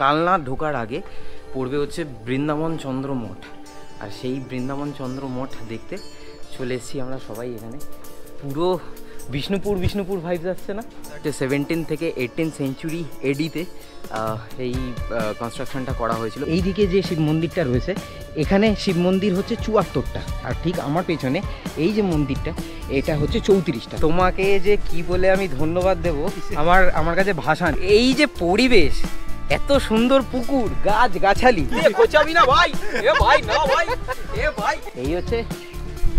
কালনা ঢোকার আগে পড়বে হচ্ছে বৃন্দাবন চন্দ্র মঠ, আর সেই বৃন্দাবন চন্দ্র মঠ দেখতে চলে এসেছি আমরা সবাই এখানে। পুরো বিষ্ণুপুর ভাইবস আসছে না? 17 থেকে 18 সেঞ্চুরি এডিতে এই কনস্ট্রাকশনটা করা হয়েছিল। এইদিকে যে শিব মন্দিরটা রয়েছে, এখানে শিব মন্দির হচ্ছে 74টা, আর ঠিক আমার পেছনে এই যে মন্দিরটা, এটা হচ্ছে 34টা। তোমাকে যে কি বলে আমি ধন্যবাদ দেব, আমার কাছে ভাষা। এই যে পরিবেশ, এত সুন্দর পুকুর, গাছ গাছালি, এই হচ্ছে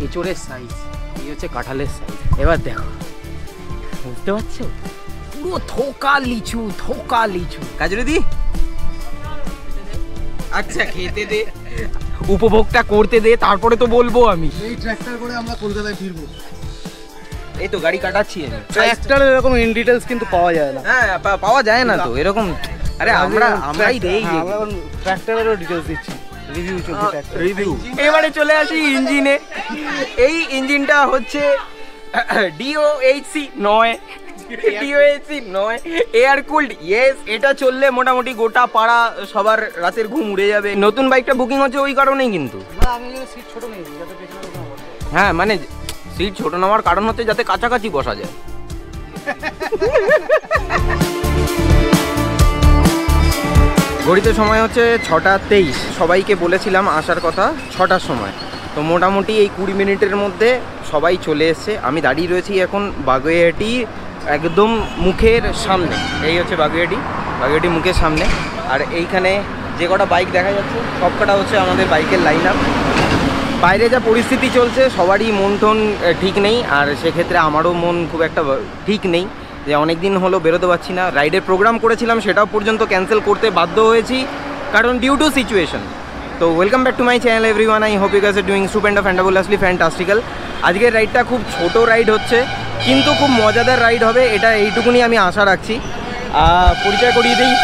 এঁচড়ের সাইজ, এই হচ্ছে কাঁঠালের সাইজ। এবার দেখো, বুঝতে পারছো? পুরো থোকা লিচু। কাজুরিদি, আচ্ছা খেতে দে, উপভোগটা করতে দে, তারপরে তো বলবো আমি। এই ট্র্যাক্টর করে আমরা কলকাতায় ফিরবো। এই তো গাড়ি কাটাচ্ছি আমি। ট্র্যাক্টরের এরকম ইন ডিটেইলস কিন্তু পাওয়া যায় না। হ্যাঁ, পাওয়া যায় না তো এরকম। আরে আমরাই দেই, ট্র্যাক্টরেরও ডিটেইলস দিচ্ছি, রিভিউ চলছে ট্র্যাক্টর রিভিউ। এবারে চলে আসি ইঞ্জিনে। এই ইঞ্জিনটা হচ্ছে DOHC 9 এয়ার কুলড। ইয়েস, এটা চললে মোটামুটি গোটা পাড়া সবার রাতের ঘুম উড়ে যাবে। নতুন বাইকটা বুকিং হচ্ছে ওই কারণেই কিন্তু। আমি সিট ছোট নিয়েছি যাতে পেছনে বসতে পারি। হ্যাঁ, মানে সিট ছোট নেওয়ার কারণ হচ্ছে যাতে কাছাকাছি বসা যায়। ঘড়িতে সময় হচ্ছে 6:23। সবাইকে বলেছিলাম আসার কথা 6টার সময়, তো মোটামুটি এই 20 মিনিটের মধ্যে সবাই চলে এসছে। আমি দাঁড়িয়ে রয়েছি এখন বাগুইআটি একদম মুখের সামনে। এই হচ্ছে বাগুইআটি মুখের সামনে। আর এইখানে যে কটা বাইক দেখা যাচ্ছে সব কটা হচ্ছে আমাদের বাইকের লাইন আপ। বাইরে যা পরিস্থিতি চলছে, সবারই মন টন ঠিক নেই, আর সেক্ষেত্রে আমারও মন খুব একটা ঠিক নেই, যে অনেক দিন হলো বেরোতে পারছি না। রাইডের প্রোগ্রাম করেছিলাম, সেটাও পর্যন্ত ক্যান্সেল করতে বাধ্য হয়েছি, কারণ ডিউ টু সিচুয়েশন। তো welcome back to my channel everyone. I hope you guys are doing stupend fantabulously fantastical. আজকের রাইডটা খুব ছোট রাইড হচ্ছে, কিন্তু খুব মজাদার রাইড হবে, এটা এইটুকুনি আমি আশা রাখছি। পরিচয় করিয়ে দিই,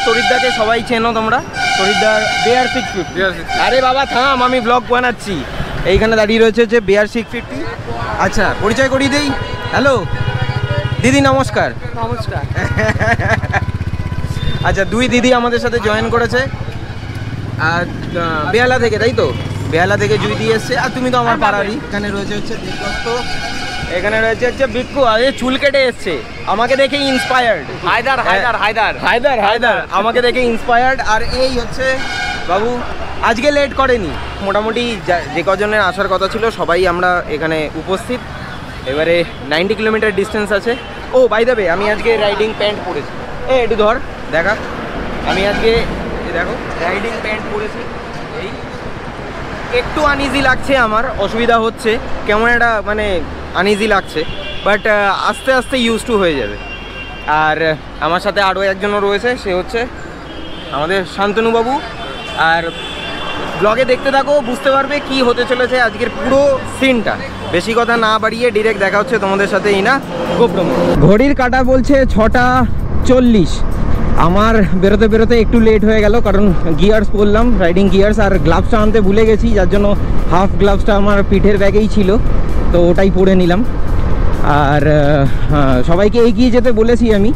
তরিদ্দাকে সবাই চেনো তোমরা। তরিদ্দার বেয়ার 650। আরে বাবা থাম, আমি ব্লগ বানাচ্ছি। এইখানে দাঁড়িয়ে রয়েছে হচ্ছে বেয়ার 650। আচ্ছা, পরিচয় করিয়ে দিই। হ্যালো দিদি, নমস্কার। নমস্কার। আচ্ছা, দুই দিদি আমাদের সাথে জয়েন করেছে আর বেহালা থেকে, তাই তো? বেহালা থেকে জুই দিয়ে এসছে, আর তুমি তো আমার পাড়ারই। এখানে রয়েছে হচ্ছে দীপদত্ত, এখানে রয়েছে হচ্ছে বিক্কু। আরে চুল কেটে এসছে, আমাকে দেখে ইন্সপায়ার্ড। হায়দার আমাকে দেখে ইন্সপায়ার্ড। আর এই হচ্ছে বাবু, আজকে লেট করেনি। মোটামুটি যে কজনের আসার কথা ছিল সবাই আমরা এখানে উপস্থিত। এবারে 90 কিলোমিটার ডিস্টেন্স আছে। ও বাই দ্য ওয়ে, আমি আজকে রাইডিং প্যান্ট পরেছি। একটু ধর দেখা, আমি আজকে দেখো রাইডিং প্যান্ট পরেছি। এই একটু আনইজি লাগছে, আমার অসুবিধা হচ্ছে, কেমন একটা মানে আনইজি লাগছে, বাট আস্তে আস্তে ইউজ টু হয়ে যাবে। আর আমার সাথে আরও একজনও রয়েছে, সে হচ্ছে আমাদের শান্তনুবাবু। আর ব্লগে দেখতে থাকো, বুঝতে পারবে কি হতে চলেছে আজকের পুরো সিনটা। বেশি কথা না বাড়িয়ে ডিরেক্ট দেখা হচ্ছে তোমাদের সাথে। এই না গোপ্রম ঘড়ির কাঁটা বলছে 6:40। আমার বেরোতে একটু লেট হয়ে গেল, কারণ গিয়ার্স পরলাম, রাইডিং গিয়ার্স, আর গ্লাভসটা আনতে ভুলে গেছি, যার জন্য হাফ গ্লাভসটা আমার পিঠের ব্যাগেই ছিল, তো ওটাই পরে নিলাম। আর সবাইকে এগিয়ে যেতে বলেছি আমি,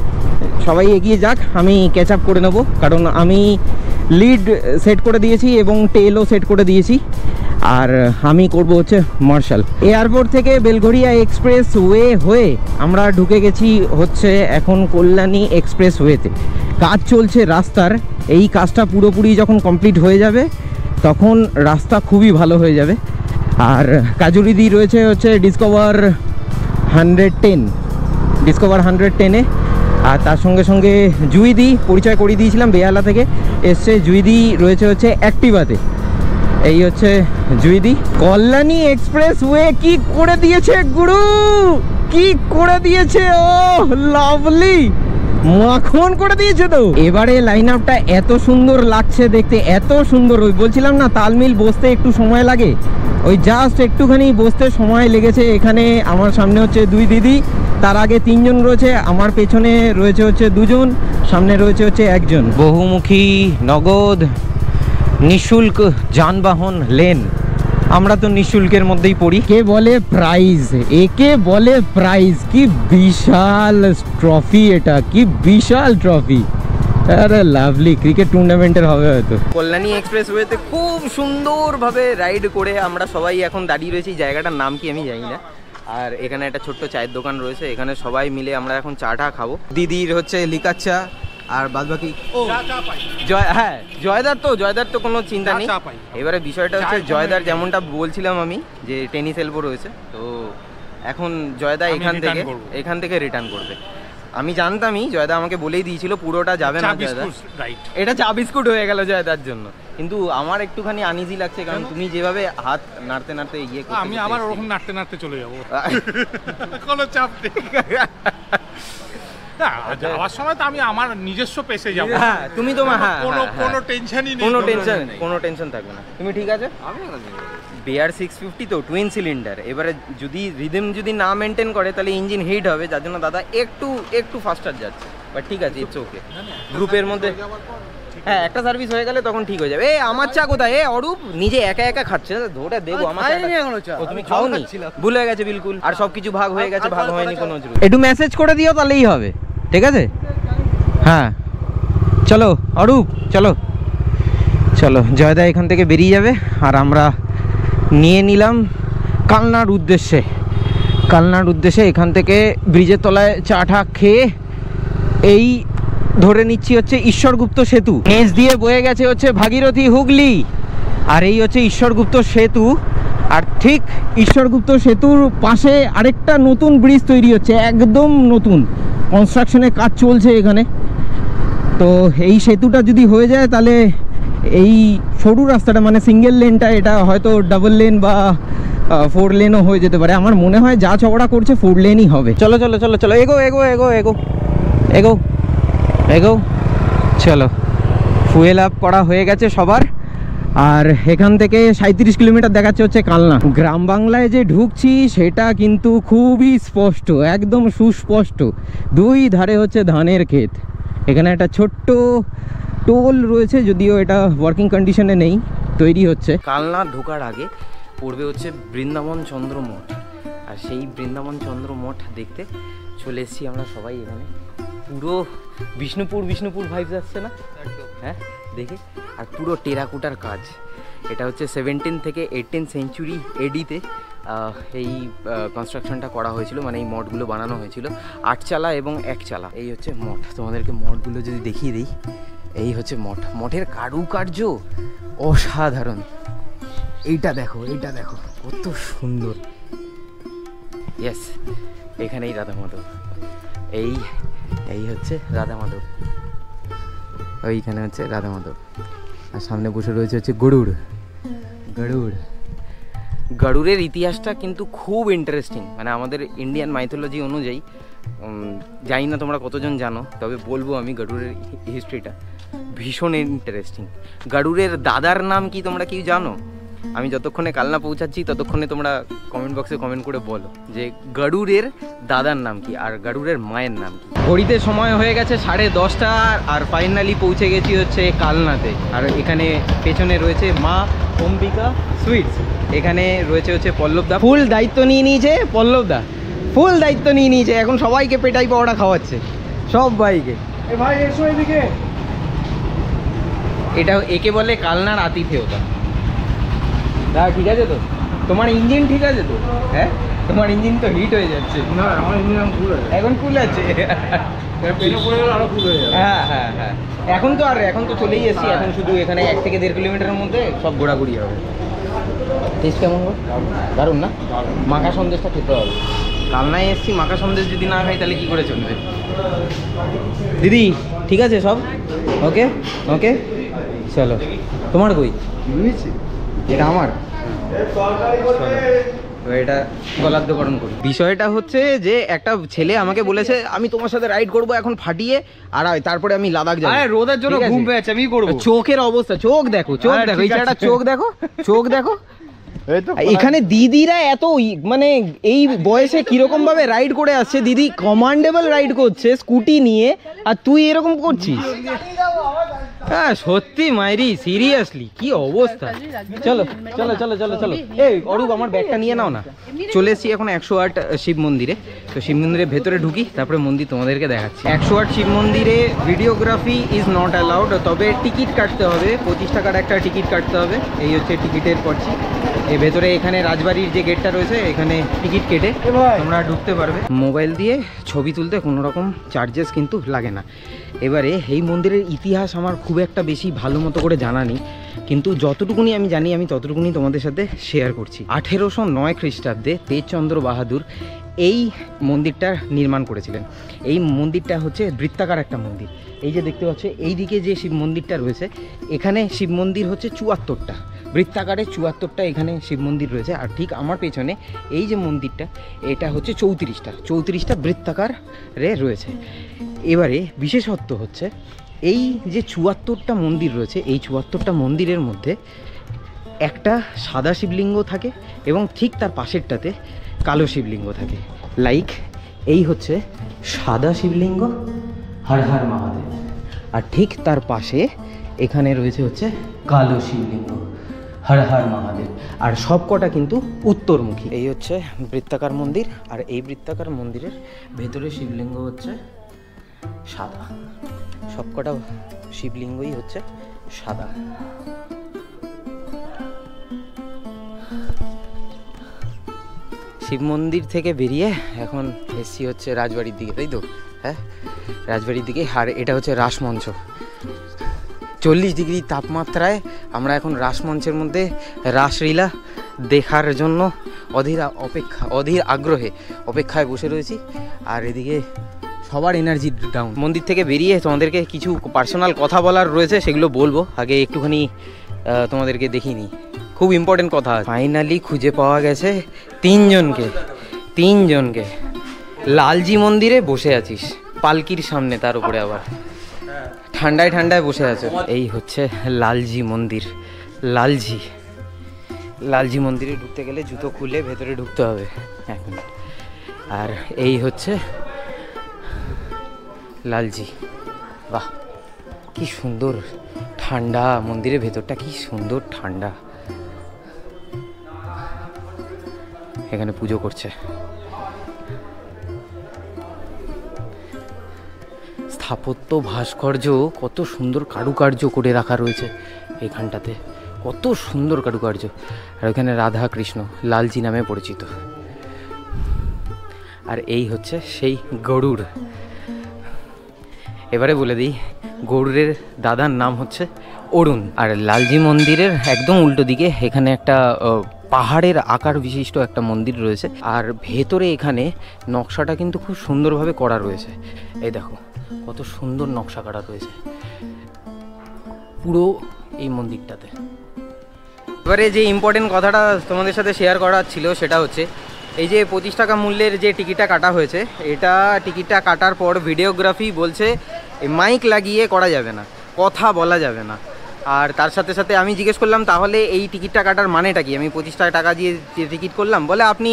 সবাই এগিয়ে যাক, আমি ক্যাচ আপ করে নেব, কারণ আমি লিড সেট করে দিয়েছি এবং টেলও সেট করে দিয়েছি। আর আমি করব হচ্ছে মার্শাল। এয়ারপোর্ট থেকে বেলঘরিয়া এক্সপ্রেস ওয়ে হয়ে আমরা ঢুকে গেছি হচ্ছে এখন কল্যাণী এক্সপ্রেস ওয়েতে। কাজ চলছে রাস্তার, এই কাজটা পুরোপুরি যখন কমপ্লিট হয়ে যাবে তখন রাস্তা খুবই ভালো হয়ে যাবে। আর কাজুরিদি রয়েছে হচ্ছে ডিসকভার 110-এ, আর তার সঙ্গে সঙ্গে জুইদি, পরিচয় করিয়ে দিয়েছিলাম, বেহালা থেকে এসছে। জুইদি রয়েছে হচ্ছে অ্যাক্টিভাতে। এই হচ্ছে জুইদি। কল্যাণী এক্সপ্রেস ওয়ে কি করে দিয়েছে গুরু, কি করে দিয়েছে! ও লাভলি, মাখন করে দিয়েছে তো। এবারে লাইন আপটা এত সুন্দর লাগছে দেখতে, এত সুন্দর। ওই বলছিলাম না, তালমিল বসতে একটু সময় লাগে, ওই জাস্ট একটুখানি বসতে সময় লেগেছে। এখানে আমার সামনে হচ্ছে দুই দিদি, তার আগে 3 জন রয়েছে, আমার পেছনে রয়েছে হচ্ছে 2 জন, সামনে রয়েছে হচ্ছে 1 জন। বহুমুখী নগদ নিঃশুল্ক যানবাহন লেন, আমরা তো নিঃশুল্কের মধ্যেই পড়ি। কে বলে প্রাইজ, একে বলে প্রাইজ। কি বিশাল ট্রফি এটা, কি বিশাল ট্রফি। আরে লাভলি, ক্রিকেট টুর্নামেন্টের হবে হয়তো। কল্যাণী এক্সপ্রেসওয়েতে খুব সুন্দরভাবে রাইড করে আমরা সবাই এখন দাঁড়িয়ে রয়েছি। জায়গাটার নাম কি আমি জানি না। আর এখানে একটা ছোট্ট চায়ের দোকান রয়েছে, এখানে সবাই মিলে আমরা এখন চাটা খাবো। দিদির হচ্ছে লিকার চা আর বাদবাকি হ্যাঁ জয়দার তো কোনো চিন্তা নেই। এবারে বিষয়টা হচ্ছে জয়দার যেমনটা বলছিলাম আমি যে টেনিস এলবো রয়েছে, তো এখন জয়দা এখান থেকে রিটার্ন করবে। আমি জানতামই, জয়দা আমাকে বলেই দিয়েছিল পুরোটা যাবে না জয়দা, এটা চা বিস্কুট হয়ে গেল জয়দার জন্য। কিন্তু আমার একটুখানি আনইজি লাগছে, কারণ তুমি যেভাবে হাত নাড়তে নাড়তে ইয়ে করতে, আমি আবার ওরকম নাড়তে নাড়তে চলে যাবো, কোনো চাপ নেই। যাওয়ার সময় তো আমি আমার নিজস্ব পেশে যাবো। হ্যাঁ তুমি তোমার কোনো টেনশনই নেই, কোনো টেনশন থাকবে না। তুমি ঠিক আছে? বিআর 650 তো টুইন সিলিন্ডার, এবারে যদি রিদম যদি না মেনটেন করে তাহলে ইঞ্জিন হিট হবে, যার জন্য দাদা একটু ফাস্টার যাচ্ছে, বাট ঠিক আছে, ইটস ওকে। গ্রুপের মধ্যে হ্যাঁ একটা সার্ভিস হয়ে গেলে তখন ঠিক হয়ে যাবে। এই আমার চা কোথায়? এ অরূপ নিজে একা খাচ্ছে, ধরে দেবো আমার চা। তুমি খাওনি? ভুলে গেছে বিলকুল। আর সবকিছু ভাগ হয়ে গেছে, ভাগ হয়নি কোনো জরুরি। একটু মেসেজ করে দিও তাহলেই হবে, ঠিক আছে? হ্যাঁ চলো অরূপ, চলো জয়দা এখান থেকে বেরিয়ে যাবে, আর আমরা নিয়ে নিলাম কালনার উদ্দেশ্যে। এখান থেকে ব্রিজের তলায় চা ঠা খেয়ে এই ধরে নিচ্ছি হচ্ছে ঈশ্বরগুপ্ত সেতু, নিচ দিয়ে বয়ে গেছে হচ্ছে ভাগীরথী হুগলি, আর এই হচ্ছে ঈশ্বরগুপ্ত সেতু। আর ঠিক ঈশ্বরগুপ্ত সেতুর পাশে আরেকটা নতুন ব্রিজ তৈরি হচ্ছে, একদম নতুন, কনস্ট্রাকশনের কাজ চলছে এখানে। তো এই সেতুটা যদি হয়ে যায় তাহলে এই সরু রাস্তাটা মানে সিঙ্গেল লেনটা, এটা হয়তো ডাবল লেন বা 4 লেনও হয়ে যেতে পারে। আমার মনে হয় যা চওড়া করছে 4 লেনই হবে। চলো এগো চলো। ফুয়েল আপ করা হয়ে গেছে সবার, আর এখান থেকে 37 কিলোমিটার দেখাচ্ছে হচ্ছে কালনা। গ্রাম বাংলায় যে ঢুকছি সেটা কিন্তু খুবই স্পষ্ট, একদম সুস্পষ্ট। দুই ধারে হচ্ছে ধানের ক্ষেত। এখানে একটা ছোট্ট টোল রয়েছে, যদিও এটা ওয়ার্কিং কন্ডিশনে নেই, তৈরি হচ্ছে। কালনা ঢোকার আগে পড়বে হচ্ছে বৃন্দাবন চন্দ্র মঠ, আর সেই বৃন্দাবন চন্দ্র মঠ দেখতে চলে এসেছি আমরা সবাই এখানে। পুরো বিষ্ণুপুর ভাইবস আসছে না? হ্যাঁ দেখে, আর পুরো টেরাকোটার কাজ। এটা হচ্ছে 17 থেকে 18 সেঞ্চুরি এডিতে এই কনস্ট্রাকশনটা করা হয়েছিল, মানে এই মঠগুলো বানানো হয়েছিল। 8 চালা এবং 1 চালা। এই হচ্ছে মঠ। তোমাদেরকে মঠগুলো যদি দেখিয়ে দিই, এই হচ্ছে মঠের কারুকার্য অসাধারণ। এইটা দেখো কত সুন্দর। ইয়েস, এখানেই রাধা মাধব। এই হচ্ছে রাধা মাধব, ওইখানে হচ্ছে রাধা মাধব, আর সামনে বসে রয়েছে হচ্ছে গরুড়ের ইতিহাসটা কিন্তু খুব ইন্টারেস্টিং। মানে আমাদের ইন্ডিয়ান মাইথোলজি অনুযায়ী, জানি না তোমরা কতজন জানো, তবে বলবো আমি গরুড়ের হিস্ট্রিটা ভীষণ ইন্টারেস্টিং। গরুড়ের দাদার নাম কি তোমরা কি জানো? আমি যতক্ষণে কালনা পৌঁছাচ্ছি ততক্ষণে তোমরা কমেন্ট বক্সে কমেন্ট করে বলো যে গরুড়ের দাদার নাম কি আর গরুড়ের মায়ের নাম কি। ঘড়িতে সময় হয়ে গেছে 10:30, আর ফাইনালি পৌঁছে গেছি হচ্ছে কালনাতে। আর এখানে পেছনে রয়েছে মা অম্বিকা সুইটস, এখানে রয়েছে হচ্ছে পল্লবদা। ফুল দায়িত্ব নিয়ে নিয়েছে পল্লবদা, এখন সবাইকে পেটাই পাওয়াটা খাওয়াচ্ছে, সব বাইকে। ভাই এসো এদিকে। এটা একে বলে কালনার আতিথেয়তা। দাদা ঠিক আছে তো? তোমার ইঞ্জিন ঠিক আছে তো? হ্যাঁ তোমার ইঞ্জিন তো হিট হয়ে যাচ্ছে। না আমার ইঞ্জিন এখন কুল আছে। হ্যাঁ এখন তো চলেই এসেছি। এখন শুধু এখানে 1 থেকে 1.5 কিলোমিটারের মধ্যে সব ঘোরাঘুরি হবে। টেস্ট কেমন গো? দারুণ না? মাখা সন্দেশটা খেতে হবে। কালনায় এসেছি, মাখা সন্দেশ যদি না খাই তাহলে কি করে চলবে? দিদি ঠিক আছে সব? ওকে চলো। তোমার কই? এটা আমার। এটা গলাদ্যকরণ করি। বিষয়টা হচ্ছে যে একটা ছেলে আমাকে বলেছে আমি তোমার সাথে রাইড করবো এখন ফাটিয়ে, আর তারপরে আমি লাদাখ যাবো। রোদের জন্য ঘুম পেয়েছে, আমি করবো। চোখের অবস্থা, চোখ দেখো এই ছেলেটা চোখ দেখো। এখানে দিদিরা এত মানে এই বয়সে কিরকম ভাবে রাইড করে আসছে। দিদি কমান্ডেবল রাইড করছে স্কুটি নিয়ে, আর তুই এরকম করছিস। হ্যাঁ সত্যি মাইরি সিরিয়াসলি কি অবস্থা। চলো চলো চলো চলো চলো, এই অরূপ আমার ব্যাগটা নিয়ে নাও না। চলে এসেছি এখন 108 শিব মন্দিরে। তো শিব মন্দিরের ভেতরে ঢুকি, তারপরে মন্দির তোমাদেরকে দেখাচ্ছি। 108 শিব মন্দিরে ভিডিওগ্রাফি ইজ নট অ্যালাউড, তবে টিকিট কাটতে হবে, 25 টাকার একটা টিকিট কাটতে হবে। এই হচ্ছে টিকিটের পর্চি। এই ভেতরে এখানে রাজবাড়ির যে গেটটা রয়েছে এখানে টিকিট কেটে তোমরা ঢুকতে পারবে। মোবাইল দিয়ে ছবি তুলতে কোনো রকম চার্জেস কিন্তু লাগে না। এবারে এই মন্দিরের ইতিহাস আমার খুব একটা বেশি ভালো মতো করে জানা নেই, কিন্তু যতটুকুনি আমি জানি আমি ততটুকুনি তোমাদের সাথে শেয়ার করছি। 1809 খ্রিস্টাব্দে তেজচন্দ্র বাহাদুর এই মন্দিরটা নির্মাণ করেছিলেন। এই মন্দিরটা হচ্ছে বৃত্তাকার একটা মন্দির। এই যে দেখতে পাচ্ছ এই দিকে যে শিব মন্দিরটা রয়েছে, এখানে শিব মন্দির হচ্ছে 74টা, বৃত্তাকারে 74টা এখানে শিব মন্দির রয়েছে। আর ঠিক আমার পেছনে এই যে মন্দিরটা, এটা হচ্ছে 34টা বৃত্তাকারে রয়েছে। এবারে বিশেষত্ব হচ্ছে এই যে 74টা মন্দির রয়েছে, এই 74টা মন্দিরের মধ্যে একটা সাদা শিবলিঙ্গ থাকে এবং ঠিক তার পাশেরটাতে কালো শিবলিঙ্গ থাকে। লাইক এই হচ্ছে সাদা শিবলিঙ্গ, হর হর মহাদেব, আর ঠিক তার পাশে এখানে রয়েছে হচ্ছে কালো শিবলিঙ্গ, হর হর মহাদেব। আর সবকটা কিন্তু উত্তরমুখী। এই হচ্ছে বৃত্তাকার মন্দির, আর এই বৃত্তাকার মন্দিরের ভেতরে শিবলিঙ্গ হচ্ছে সাদা। সবকটা শিবলিঙ্গই হচ্ছে সাদা। শিব মন্দির থেকে বেরিয়ে এখন এসছি হচ্ছে রাজবাড়ির দিকে, তাই তো? হ্যাঁ, রাজবাড়ির দিকে। আর এটা হচ্ছে রাসমঞ্চ। 40 ডিগ্রি তাপমাত্রায় আমরা এখন রাসমঞ্চের মধ্যে রাসলীলা দেখার জন্য অধীর আগ্রহে অপেক্ষায় বসে রয়েছি। আর এদিকে সবার এনার্জি ডাউন। মন্দির থেকে বেরিয়ে তোমাদেরকে কিছু পার্সোনাল কথা বলার রয়েছে, সেগুলো বলবো। আগে একটুখানি তোমাদেরকে দেখিয়ে নিই, খুব ইম্পর্টেন্ট কথা। ফাইনালি খুঁজে পাওয়া গেছে তিনজনকে। লালজি মন্দিরে বসে আছিস পালকির সামনে, তার উপরে আবার ঠান্ডায় ঠান্ডায় বসে আছো। এই হচ্ছে লালজি মন্দির। লালজি মন্দিরে ঢুকতে গেলে জুতো খুলে ভেতরে ঢুকতে হবে এখন। আর এই হচ্ছে লালজি। বাহ কি সুন্দর ঠান্ডা, মন্দিরের ভেতরটা কি সুন্দর ঠান্ডা। এখানে পুজো করছে। স্থাপত্য ভাস্কর্য, কত সুন্দর কারুকার্য করে রাখা রয়েছে এখানটাতে, কত সুন্দর কারুকার্য। আর ওখানে রাধা কৃষ্ণ, লালজি নামে পরিচিত। আর এই হচ্ছে সেই গরুড়। এবারে বলে দিই, গরুড়ের দাদার নাম হচ্ছে অরুণ। আর লালজি মন্দিরের একদম উল্টো দিকে এখানে একটা পাহাড়ের আকার বিশিষ্ট একটা মন্দির রয়েছে। আর ভেতরে এখানে নকশাটা কিন্তু খুব সুন্দরভাবে করা রয়েছে। এই দেখো কত সুন্দর নকশা করা রয়েছে পুরো এই মন্দিরটাতে। এবারে যে ইম্পর্টেন্ট কথাটা তোমাদের সাথে শেয়ার করার ছিল সেটা হচ্ছে, এই যে 25 টাকা মূল্যের যে টিকিটটা কাটা হয়েছে, এটা টিকিটটা কাটার পর ভিডিওগ্রাফি বলছে মাইক লাগিয়ে করা যাবে না, কথা বলা যাবে না। আর তার সাথে সাথে আমি জিজ্ঞেস করলাম তাহলে এই টিকিটটা কাটার মানেটা কি? আমি 25 টাকা দিয়ে যে টিকিট করলাম, বলে আপনি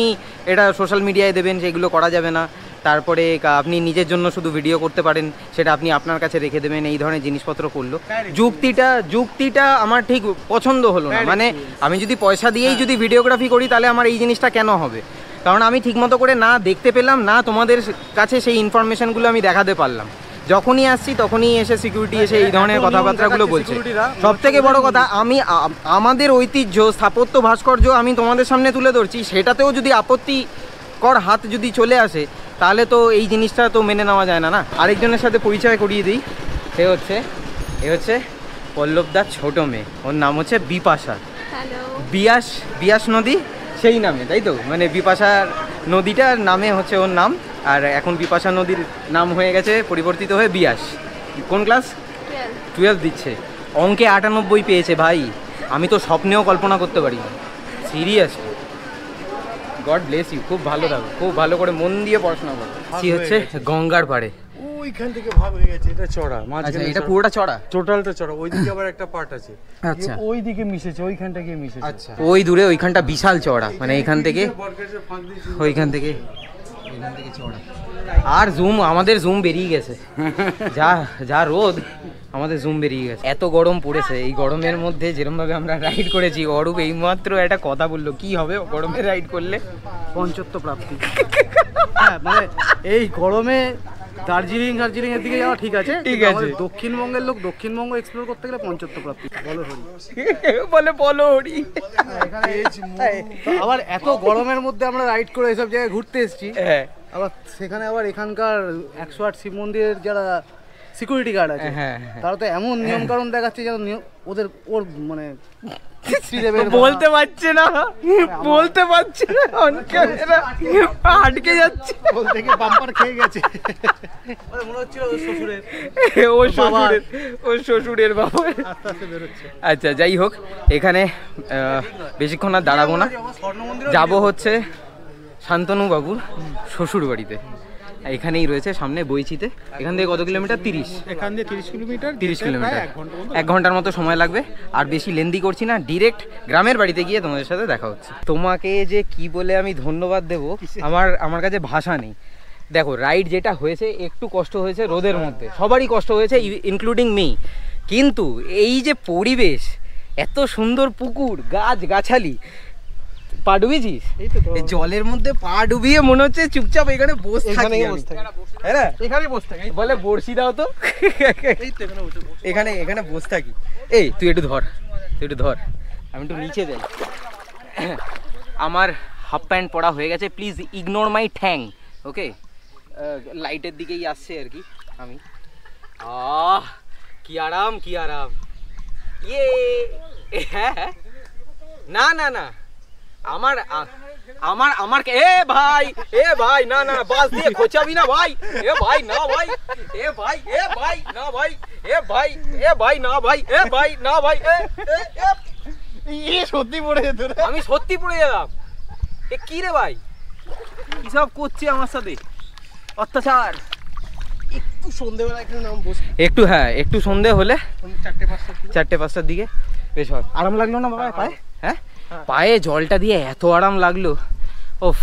এটা সোশ্যাল মিডিয়ায় দেবেন, সেগুলো করা যাবে না। তারপরে আপনি নিজের জন্য শুধু ভিডিও করতে পারেন, সেটা আপনি আপনার কাছে রেখে দেবেন, এই ধরনের জিনিসপত্র করলো। যুক্তিটা আমার ঠিক পছন্দ হলো না। মানে আমি যদি পয়সা দিয়েই যদি ভিডিওগ্রাফি করি তাহলে আমার এই জিনিসটা কেন হবে? কারণ আমি ঠিকমতো করে না দেখতে পেলাম, না তোমাদের কাছে সেই ইনফরমেশনগুলো আমি দেখাতে পারলাম। যখনই আসছি তখনই এসে সিকিউরিটি এসে এই ধরনের কথাবার্তাগুলো বলছে। সব থেকে বড় কথা, আমি আমাদের ঐতিহ্য স্থাপত্য ভাস্কর্য আমি তোমাদের সামনে তুলে ধরছি, সেটাতেও যদি আপত্তিকর হাত যদি চলে আসে তাহলে তো এই জিনিসটা তো মেনে নেওয়া যায় না। আরেকজনের সাথে পরিচয় করিয়ে দিই। এ হচ্ছে পল্লবদার ছোট মেয়ে, ওর নাম হচ্ছে বিপাশা। বিয়াস নদী সেই নামে, তাই তো? মানে বিপাশার নদীটার নামে হচ্ছে ওর নাম। আর এখন বিপাশা নদীর নাম হয়ে গেছে পরিবর্তিত হয়ে বিয়াস। কোন ক্লাস? 12 দিচ্ছে। অঙ্কে 98 পেয়েছে ভাই, আমি তো স্বপ্নেও কল্পনা করতে পারি না। Seriously, god bless you. খুব ভালো থাকো, খুব ভালো করে মন দিয়ে পড়াশোনা করো। কি হচ্ছে গঙ্গার পাড়ে, ওইখান থেকে ভাগ হয়ে গেছে, এটা চড়া। আচ্ছা, এটা পুরোটা চড়া? টোটালটা চড়া। ওইদিকে আবার একটা পার্ট আছে, আচ্ছা, ওইদিকে মিশেছে, ওইখানটা গিয়ে মিশেছে। আচ্ছা, ওই দূরে ওইখানটা বিশাল চড়া, মানে এখান থেকে ওইখান থেকে চড়া। আর জুম, আমাদের জুম বেরিয়ে গেছে, যা যা রোদ, আমাদের জুম বেরিয়ে গেছে। এত গরম পড়েছে, এই গরমের মধ্যে যেরকম ভাবে আমরা রাইড করেছি, অরূপ এইমাত্র একটা কথা বললো, কি হবে গরমে রাইড করলে? পঞ্চত্ব প্রাপ্তি। হ্যাঁ মানে এই গরমে দার্জিলিং এর দিকে যাওয়া ঠিক আছে, ঠিক কিন্তু আছে। আমাদের দক্ষিণবঙ্গের লোক দক্ষিণবঙ্গ এক্সপ্লোর করতে গেলে পঞ্চত্ব প্রাপ্তি। বলো হরি। বলে বলো হরি। আবার এত গরমের মধ্যে আমরা রাইড করে এসব জায়গায় ঘুরতে এসেছি, হ্যাঁ আবার সেখানে আবার এখানকার 108 শিব মন্দিরের যারা সিকিউরিটি গার্ড আছে, হ্যাঁ, তারা তো এমন নিয়ম কারণ দেখাচ্ছে যেন ওদের ওর মানে বলতে পারছে না, বলতে পারছে না, আটকে যাচ্ছে, থেকে বাম্পার খেয়ে গেছে। মনে হচ্ছিল ওর শ্বশুরের, ও শ্বশুরের বাবা। আস্তে আস্তে বেরোচ্ছে। আচ্ছা যাই হোক, এখানে বেশিক্ষণ আর দাঁড়াবো না, যাবো হচ্ছে শান্তনু বাবুর শ্বশুর বাড়িতে। এখানেই রয়েছে সামনে বইচিতে। এখান থেকে কত কিলোমিটার? 30। এখান দিয়ে 30 কিলোমিটার। 30 কিলোমিটার, 1 ঘন্টার মতো সময় লাগবে। আর বেশি লেন্দি করছি না, ডিরেক্ট গ্রামের বাড়িতে গিয়ে তোমাদের সাথে দেখা হচ্ছে। তোমাকে যে কি বলে আমি ধন্যবাদ দেব, আমার কাছে ভাষা নেই। দেখো রাইড যেটা হয়েছে, একটু কষ্ট হয়েছে রোদের মধ্যে, সবারই কষ্ট হয়েছে ইনক্লুডিং মি, কিন্তু এই যে পরিবেশ, এত সুন্দর পুকুর, গাছ গাছালি, পা ডুবিয়েছিস? এই তো এই জলের মধ্যে পা ডুবিয়ে মনে হচ্ছে চুপচাপ এখানে বসে থাকি এখানেই আমি। বসে থাকি। হ্যাঁ না? এখানেই বসে থাকে। বলে বড়শি দাও তো। এই তো এখানে বসে এখানে বসে থাকি। এই তুই একটু ধর, আমি একটু নিচে যাই। আমার হাফ প্যান্ট পরা হয়ে গেছে, প্লিজ ইগনোর মাই ঠ্যাং। ওকে, লাইটের দিকেই আসছে আর কি আমি। কি আরাম, কি আরাম। ইয়ে হ্যাঁ, না না না, আমার এ ভাই না না, বাস দিয়ে খোঁচাবি না ভাই, এ ভাই না ভাই, এ ভাই না ভাই, এ ভাই না ভাই, এ ভাই না ভাই, এ সত্যি পড়ে যেত রে। আমি সত্যি পড়ে গেলাম। এ কি রে ভাই, কি সব করছে আমার সাথে, অত্যাচার। একটু সন্ধ্যেবেলা এখানে নাম বসে একটু, হ্যাঁ একটু সন্ধে হলে 4-5 দিকে বেশ আরাম লাগলো না বাবা পায়ে? হ্যাঁ, পায়ে জলটা দিয়ে এত আরাম লাগলো, ওফ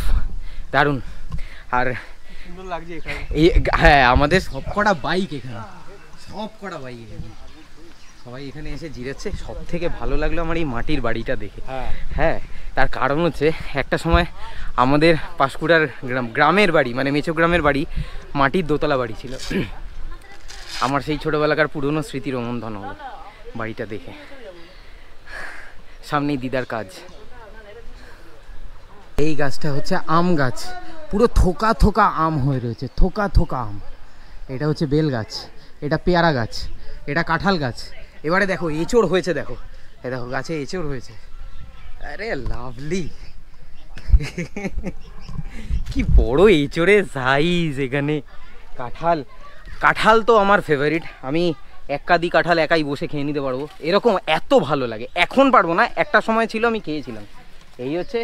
দারুণ। আর সুন্দর লাগছে এখানে। এই হ্যাঁ, আমাদের সবকটা বাইক এখানে, সবাই এখানে এসে জিরেছে। সব থেকে ভালো লাগলো আমার এই মাটির বাড়িটা দেখে। হ্যাঁ, তার কারণ হচ্ছে একটা সময় আমাদের পাঁশকুড়ার গ্রামের বাড়ি, মানে মেচো গ্রামের বাড়ি, মাটির দোতলা বাড়ি ছিল। আমার সেই ছোটোবেলাকার পুরনো স্মৃতি রোমন্থন হলো বাড়িটা দেখে। সামনেই দিদার কাজ। এই গাছটা হচ্ছে আম গাছ, পুরো থোকা থোকা আম হয়ে রয়েছে, থোকা থোকা আম। এটা হচ্ছে বেল গাছ, এটা পেয়ারা গাছ, এটা কাঁঠাল গাছ। এবারে দেখো এঁচড় হয়েছে, দেখো এ দেখো গাছে এঁচড় হয়েছে। আরে লাভলি, কি বড় এঁচড়ের সাইজ এখানে। কাঁঠাল তো আমার ফেভারিট, আমি একাদি কাঁঠাল একাই বসে খেয়ে নিতে পারবো, এরকম এত ভালো লাগে। এখন পারবো না, একটা সময় ছিল আমি খেয়েছিলাম। এই হচ্ছে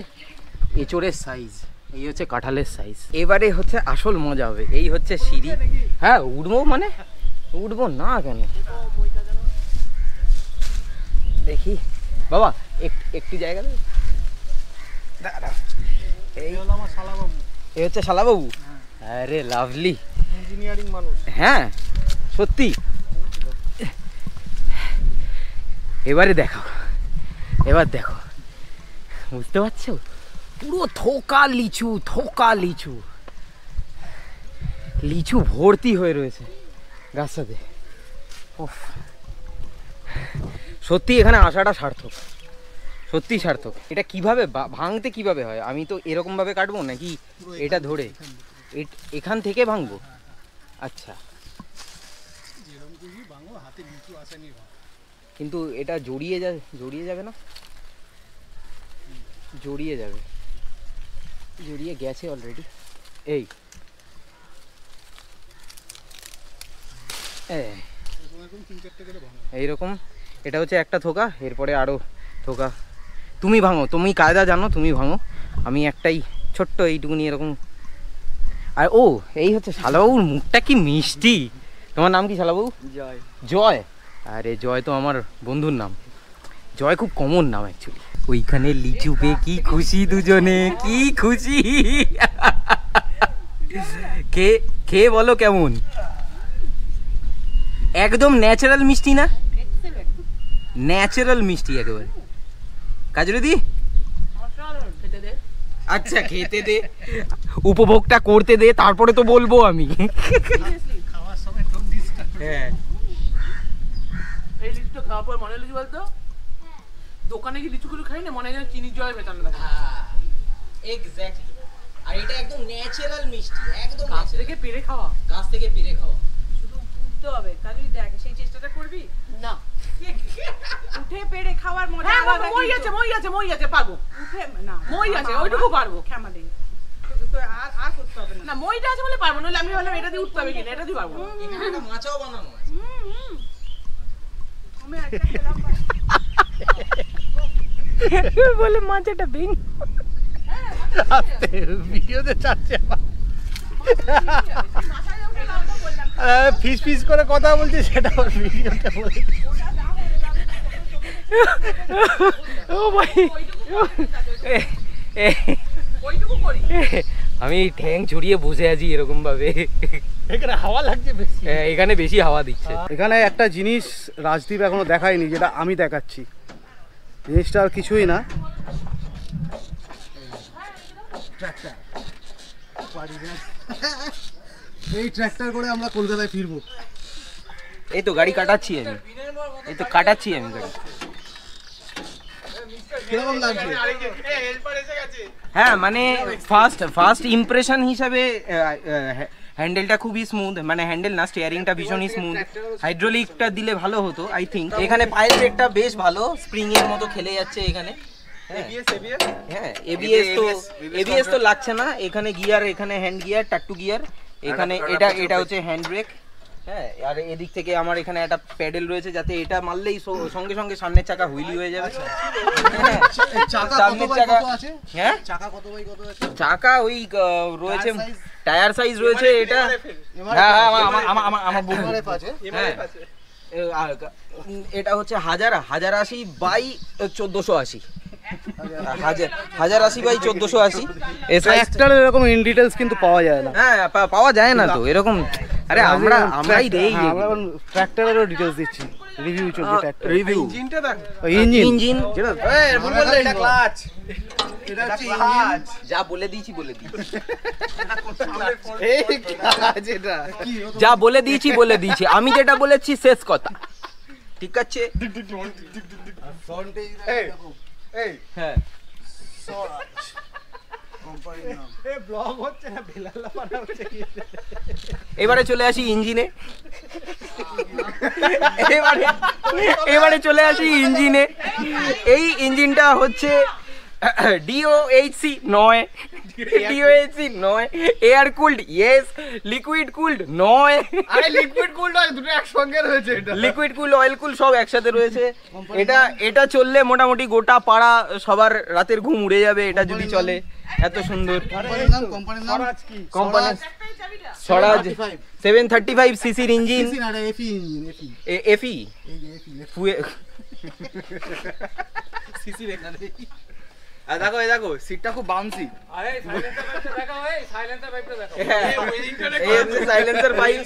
এঁচড়ের সাইজ, এই হচ্ছে কাঁঠালের সাইজ। এবারে হচ্ছে আসল মজা হবে। এই হচ্ছে সিঁড়ি। হ্যাঁ উঠবো, মানে উঠবো না কেন, দেখি বাবা একটু জায়গা দেবে। এই হলো আমার শালাবাবু, এই হচ্ছে শালাবাবু। আরে লাভলি, ইঞ্জিনিয়ারিং মানুষ। হ্যাঁ সত্যি। এবার দেখো, বুঝতে পারছো, পুরো থোকা লিচু ভর্তি হয়ে রয়েছে গাছটাতে। সত্যি এখানে আসাটা সার্থক, সত্যি সার্থক। এটা কিভাবে ভাঙতে কিভাবে হয়? আমি তো এরকম ভাবে কাটবো নাকি এটা ধরে এখান থেকে ভাঙবো? আচ্ছা, কিন্তু এটা জড়িয়ে যাবে না? জড়িয়ে গেছে অলরেডি। এইরকম এটা হচ্ছে একটা থোকা, এরপরে আরো থোকা। তুমি ভাঙো, তুমি কায়দা জানো, তুমি ভাঙো। আমি একটাই ছোট্ট এইটুকুনি এরকম। আর ও এই হচ্ছে শালাবাবুর মুখটা কি মিষ্টি। তোমার নাম কি শালাবাবু? জয়। আরে জয় তো আমার বন্ধুর নাম। জয় খুব কমন নাম অ্যাকচুয়ালি। ওইখানে লিচু পেয়ে কি খুশি দুজনে, কি খুশি, খেয়ে বলো কেমন, একদম ন্যাচারাল মিষ্টি না? ন্যাচারাল মিষ্টি একেবারে। কাজু দি আচ্ছা খেতে দে, উপভোগটা করতে দে, তারপরে তো বলবো আমি। হ্যাঁ এই লিচুটা খাওয়ার পর মনে হলো কি বলতো, দোকানে গিয়ে লিচুগুলো খাই না, মনে হয় যেন চিনির জলে মেটানো থাকে। এক্স্যাক্টলি। আর এটা একদম ন্যাচারাল মিষ্টি, একদম গাছ থেকে পেড়ে খাওয়া। গাছ থেকে পেড়ে খাওয়া। শুধু উঠতে হবে, কাজুই দেখ সেই চেষ্টাটা করবি না, উঠে পেড়ে খাওয়ার মজা হ্যাঁ আলাদা। মই আছে পারবো, উঠে না মই আছে ওইটুকু পারবো। ক্ষমা দেই, তো আর করতে হবে না। না মইটা আছে বলে পারবো, নইলে আমি ভাবলাম এটা দিয়ে উঠতে হবে কিনা, এটা দিয়ে পারবো। এখানে একটা মাচাও বানানো আছে। আমি একটা খেলাম বলে মাচাটা ভেঙে ভিডিওতে চাচ্ছে ফিস ফিস করে কথা বলছি, সেটা ওর ভিডিওতে বলে। ও ভাই ওইটুকু করি। আমি ঠ্যাং ছড়িয়ে বসে আছি এরকম ভাবে, এখানে হাওয়া লাগছে বেশি। এখানে বেশি হাওয়া দিচ্ছে। এখানে একটা জিনিস রাজদীপ এখনো দেখায়নি, যেটা আমি দেখাচ্ছি। জিনিসটা আর কিছুই না, এই ট্র্যাক্টর করে আমরা কলকাতায় ফিরবো। এই তো গাড়ি কাটাচ্ছি আমি, এই তো কাটাচ্ছি আমি গাড়ি। কিরকম লাগছে? হ্যাঁ মানে ফার্স্ট ইমপ্রেশন হিসাবে হ্যান্ডেলটা খুবই স্মুথ, মানে হ্যান্ডেল না, স্টিয়ারিংটা ভীষণই স্মুথ। হাইড্রোলিকটা দিলে ভালো হতো আই থিঙ্ক। এখানে পায়ের ব্রেকটা বেশ ভালো, স্প্রিং এর মতো খেলে যাচ্ছে এখানে। হ্যাঁ এবিএস তো লাগছে না এখানে। গিয়ার এখানে হ্যান্ড গিয়ার, টাট্টু গিয়ার এখানে। এটা হচ্ছে হ্যান্ড ব্রেক। হ্যাঁ আর এদিক থেকে আমার এখানে একটা প্যাডেল রয়েছে, যাতে এটা মারলেই সঙ্গে সঙ্গে সামনের চাকা হুইলি হয়ে যাবে। সামনের চাকা, হ্যাঁ চাকা ওই রয়েছে, টায়ার সাইজ রয়েছে এটা। হ্যাঁ আমার বুক। হ্যাঁ এটা হচ্ছে 1080/1480, 1080/1480। ট্র্যাক্টরের এরকম ইন ডিটেইলস কিন্তু পাওয়া যায় না। হ্যাঁ পাওয়া যায় না তো এরকম। আরে আমরাই দেই, আমরা ট্র্যাক্টরেরও ডিটেইলস দিচ্ছি, রিভিউ চলছে ট্র্যাক্টর। রিভিউ ইঞ্জিনটা দেখ, ইঞ্জিন যেটা এটা ক্লাচ, এটা হচ্ছে ইঞ্জিন। যা বলে দিয়েছি এই ক্লাচ, এটা যা বলে দিয়েছি আমি যেটা বলেছি শেষ কথা, ঠিক আছে? হ্যাঁ এবারে চলে আসি ইঞ্জিনে। এবারে চলে আসি ইঞ্জিনে। এই ইঞ্জিনটা হচ্ছে DOHC নয়, air cooled yes, liquid cooled নয়। আরে লিকুইড কুলড হয়, দুটো একসঙ্গে রয়েছে। এটা লিকুইড কুল, অয়েল কুল সব একসাথে রয়েছে। এটা চললে মোটামুটি গোটা পাড়া সবার রাতের ঘুম উড়ে যাবে, এটা যদি চলে। এত সুন্দর কোম্পানির নাম কি? কোম্পানি স্বরাজ 735 সিসির ইঞ্জিন। এফি ইঞ্জিন, এফি সিসি এখানে। আর দেখো এই দেখো সিটটা খুব বাউন্সি। আরে সাইলেন্সার দেখো, এই সাইলেন্সার পাইপটা দেখো। এই হচ্ছে সাইলেন্সার পাইপ।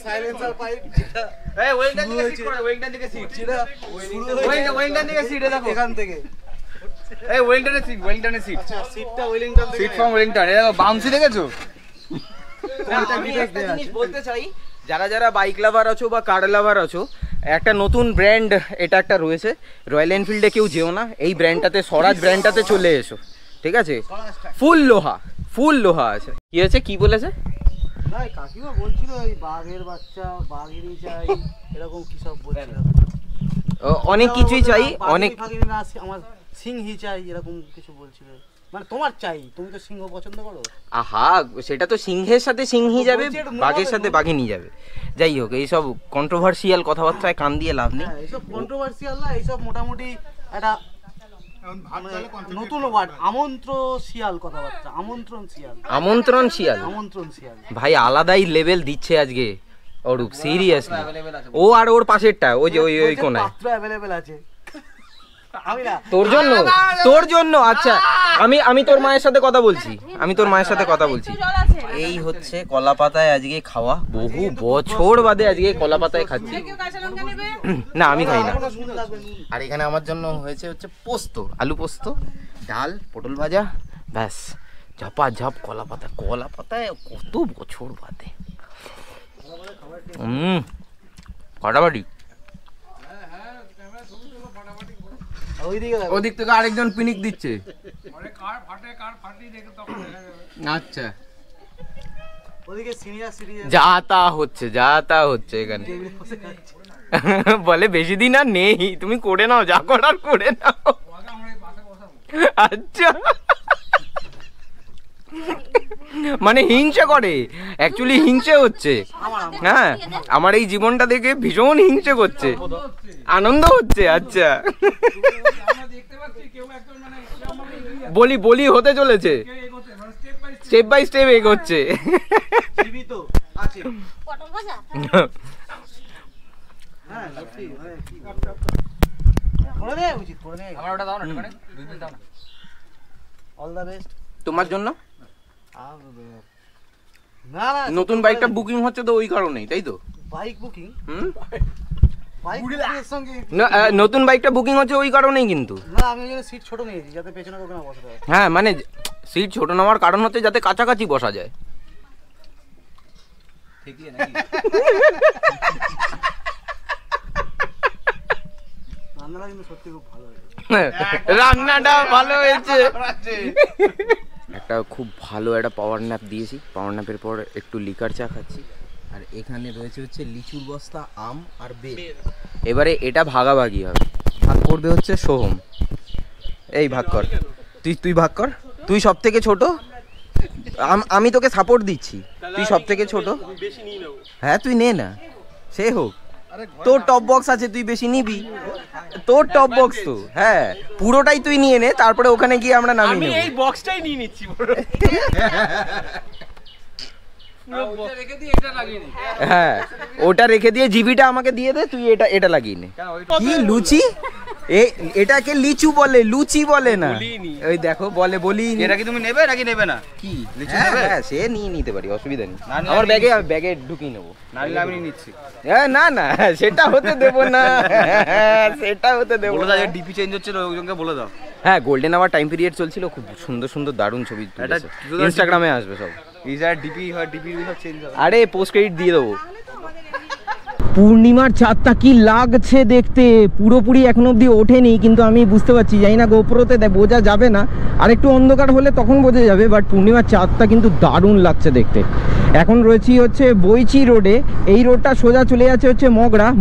এই ওয়েলডার দিকে সিট করে, ওয়েলডার দিকে সিট। ওয়েলডার দিকে সিট দেখো এখান থেকে। এই ওয়েলডারের সিট। আচ্ছা সিটটা ওয়েলিংটন থেকে। Seat from Wellington. এই দেখো বাউন্সি দেখেছো? আমি একটা জিনিস বলতে চাই, যারা বাইক লাভার আছো বা কার লাভার আছো, একটা নতুন ব্র্যান্ড এটা একটা রয়েছে, রয়্যাল এনফিল্ডে কেউ যেও না, এই ব্র্যান্ডটাতে, স্বরাজ ব্র্যান্ডটাতে চলে এসো, ঠিক আছে? ফুল লোহা আছে। কি হয়েছে, কি বলেছে? না কাকিমা বলছিল এই বাঘের বাচ্চা, বাঘেরই চাই, এরকম কি সব বলছিল। অনেক কিছুই চাই, অনেক না আমার সিংহি চাই, এরকম কিছু বলছিল। মানে তোমার চাই, তুমি তো সিংহ পছন্দ করো। আহা সেটা তো সিংহের সাথে সিংহি যাবে, বাঘের সাথে বাঘিনী যাবে। যাই হোক, এইসব কন্ট্রোভার্সিয়াল কথাবার্তায় কান দিয়ে লাভ নেই। এইসব কন্ট্রোভার্সিয়াল না, এইসব মোটামুটি একটা নতুন ওয়ার্ড, আমন্ত্রণশীল কথাবার্তা। আমন্ত্রণশীল ভাই আলাদাই লেভেল দিচ্ছে আজকে অরূপ, সিরিয়াসলি। ও আর ওর পাশেরটা, ওই যে ওই কোনায় পাত্র অ্যাভেলেবেল আছে। তোর জন্য আচ্ছা আমি তোর মায়ের সাথে কথা বলছি জল আছে এই হচ্ছে কলা পাতায় আজকে খাওয়া বহু বছর বাদে আজকে কলা পাতায় খাচ্ছি কেউ কাঁচা লঙ্কা নেবে না আমি খাই না আর এখানে আমার জন্য হয়েছে হচ্ছে পোস্ত আলু পোস্ত ডাল পটল ভাজা ব্যাস ঝাপা ঝাপ কলা পাতায় কত বছর বাদে ফাটাফাটি ওদিক থেকে আরেকজন পিনিক দিচ্ছে আচ্ছা যা তা হচ্ছে এখানে বলে বেশি দিন আর নেই তুমি করে নাও যা করার করে নাও আচ্ছা মানে হিংসে করে অ্যাকচুয়ালি হিংসে হচ্ছে হ্যাঁ আমার এই জীবনটা দেখে ভীষণ হিংসে করছে আনন্দ হচ্ছে আচ্ছা বলি হতে চলেছে স্টেপ বাই স্টেপ এগোচ্ছে তোমার জন্য নতুন বাইকটা বুকিং হচ্ছে তো ওই কারণেই তাই তো বাইক বুকিং নতুন বাইকটা বুকিং হচ্ছে ওই কারণেই কিন্তু না আমি সিট ছোট নিয়েছি যাতে পেছনে কাউকে না বসতে হয় হ্যাঁ মানে সিট ছোট নেওয়ার কারণ হচ্ছে যাতে কাছাকাছি বসা যায় ঠিকই নাকি রান্নাটা কিন্তু সত্যি খুব ভালো হয়েছে রান্নাটা ভালো হয়েছে একটা খুব ভালো একটা পাওয়ার ন্যাপ দিয়েছি পাওয়ার ন্যাপের পর একটু লিকার চা খাচ্ছি আর এখানে রয়েছে হচ্ছে লিচুর বস্তা আম আর বেল এবারে এটা ভাগাভাগি হবে ভাগ করবে হচ্ছে সোহম এই ভাগ কর তুই ভাগ কর তুই সব থেকে ছোট আমি তোকে সাপোর্ট দিচ্ছি তুই সব থেকে ছোট হ্যাঁ তুই নে না সে হোক তোর টপ বক্স আছে তুই বেশি নিবি তোর টপ বক্স তো হ্যাঁ পুরোটাই তুই নিয়ে নে তারপরে ওখানে গিয়ে আমরা নামিয়ে নেব এই বক্সটাই নিয়ে নিচ্ছি হ্যাঁ ওটা রেখে দিয়ে জিবিটা আমাকে দিয়ে দে তুই এটা লাগিয়ে নে কি লুচি এটাকে লিচু বলে লুচি বলে না ওই দেখো বলি এটা কি তুমি নেবে নাকি নেবে না কি লিচু নেবে? হ্যাঁ সে নিয়ে নিতে পারি অসুবিধা নেই না, না, আমার আমি ব্যাগে ঢুকিয়ে নেবো না নিলে আমি নিচ্ছি হ্যাঁ না সেটা হতে দেবো না সেটা হতে দেবো বলে না দাও ডিপি চেঞ্জ হচ্ছে ওইজনকে বলে দাও হ্যাঁ গোল্ডেন আওয়ার টাইম পিরিয়ড চলছিল খুব সুন্দর দারুণ ছবি এটা ইনস্টাগ্রামে আসবে সব এই যা ডিপি হয় ডিপি সব চেঞ্জ হবে আরে পোস্ট ক্রেডিট দিয়ে দেবো পূর্ণিমার চাঁদটা কি লাগছে দেখতে পুরোপুরি এখনো অবধি ওঠেনি কিন্তু আমি বুঝতে পারছি জানি না গোপ্রোতে বোঝা যাবে না আর একটু অন্ধকার হলে তখন বোঝা যাবে বাট পূর্ণিমার চাঁদটা কিন্তু দারুণ লাগছে দেখতে এখন রয়েছি হচ্ছে বইচি রোডে এই রোডটা সোজা চলে যাচ্ছে হচ্ছে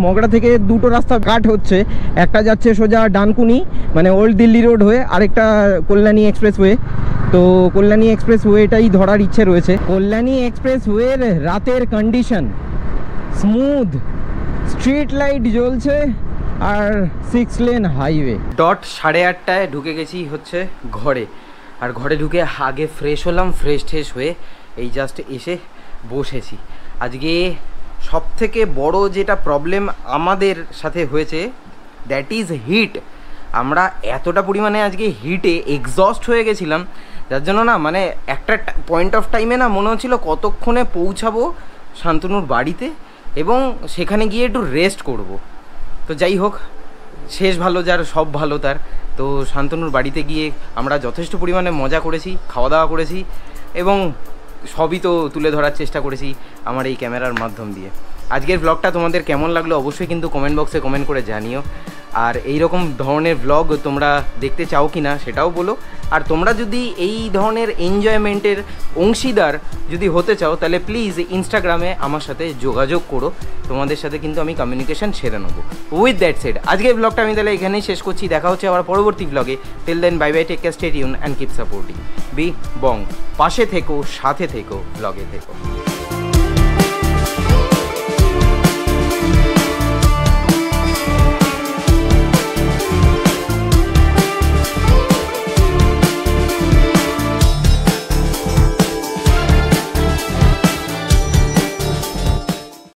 মগরা থেকে দুটো রাস্তা কাট হচ্ছে একটা যাচ্ছে সোজা ডানকুনি মানে ওল্ড দিল্লি রোড হয়ে আরেকটা কল্যাণী এক্সপ্রেস ওয়ে তো কল্যাণী এক্সপ্রেস ওয়েটাই ধরার ইচ্ছে রয়েছে কল্যাণী এক্সপ্রেস ওয়ের রাতের কন্ডিশন স্মুথ স্ট্রিট লাইট জ্বলছে আর 6 লেন হাইওয়ে ডট 8:30টায় ঢুকে গেছি হচ্ছে ঘরে আর ঘরে ঢুকে আগে ফ্রেশ হলাম ফ্রেশ হয়ে এই জাস্ট এসে বসেছি আজকে সব থেকে বড় যেটা প্রবলেম আমাদের সাথে হয়েছে দ্যাট ইজ হিট আমরা এতটা পরিমাণে আজকে হিটে এক্সস্ট হয়ে গেছিলাম যার জন্য না মানে একটা পয়েন্ট অফ টাইমে না মনে হচ্ছিল কতক্ষণে পৌঁছাবো শান্তনুর বাড়িতে এবং সেখানে গিয়ে একটু রেস্ট করব তো যাই হোক শেষ ভালো যার সব ভালো তার তো শান্তনুর বাড়িতে গিয়ে আমরা যথেষ্ট পরিমাণে মজা করেছি খাওয়া দাওয়া করেছি এবং সবই তো তুলে ধরার চেষ্টা করেছি আমার এই ক্যামেরার মাধ্যম দিয়ে আজকের ব্লগটা তোমাদের কেমন লাগলো অবশ্যই কিন্তু কমেন্ট বক্সে কমেন্ট করে জানিও আর এই রকম ধরনের ব্লগ তোমরা দেখতে চাও কি না সেটাও বলো আর তোমরা যদি এই ধরনের এনজয়মেন্টের অংশীদার যদি হতে চাও তাহলে প্লিজ ইনস্টাগ্রামে আমার সাথে যোগাযোগ করো তোমাদের সাথে কিন্তু আমি কমিউনিকেশন সেরে নেবো উইথ দ্যাট সেড আজকের ব্লগটা আমি তাহলে এখানেই শেষ করছি দেখা হচ্ছে আবার পরবর্তী ব্লগে till then bye bye take care stay tune and keep supporting B Bong পাশে থেকো সাথে থেকো ব্লগে থেকো